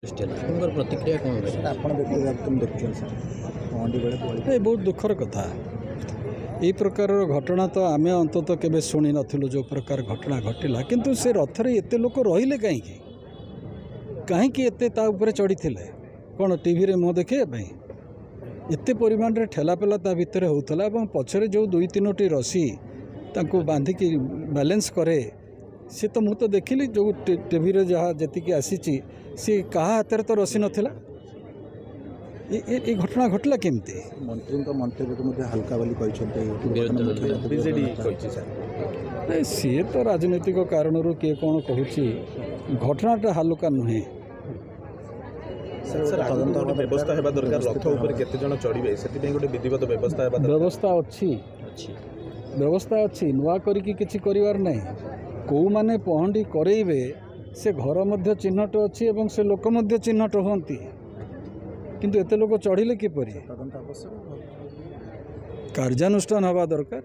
प्रतिक्रिया कौन ये बहुत दुखर कथा ये प्रकार घटना तो आम अंतत केवे शुणी नथिलु जो प्रकार घटना घटिला किंतु से रथ रे एते लोक रहिले कहीं कहीं एते ता ऊपर चढ़ी कौन टीवी रे मुँह देखा एते परिमाण रे ठेलापेला ता भितर होउथला एवं पछरे जो दुई तीनोटी रसी तांको बांधिकी बैलेंस करे सी तो मुझे तो देखिली जो टीवी रे जहाँ जी आसी सी कहा हाथ तो रसी नाला ये घटना घटला केमती मंत्री मंतव्य हल्का बोली सी तो राजनीतिक कारण किए कौन कहूँ घटनाटा हालुका नुहे व्यवस्था अच्छी नुआ करिकी किछि करिवार नहीं कौ माने पहंडी करेइबे से घर मध्य चिन्हट अच्छी एवं से लोक मध्य चिन्हट होती किंतु एते लोक चढ़िले किपरि कार्यानुष्ठान हवा दरकार।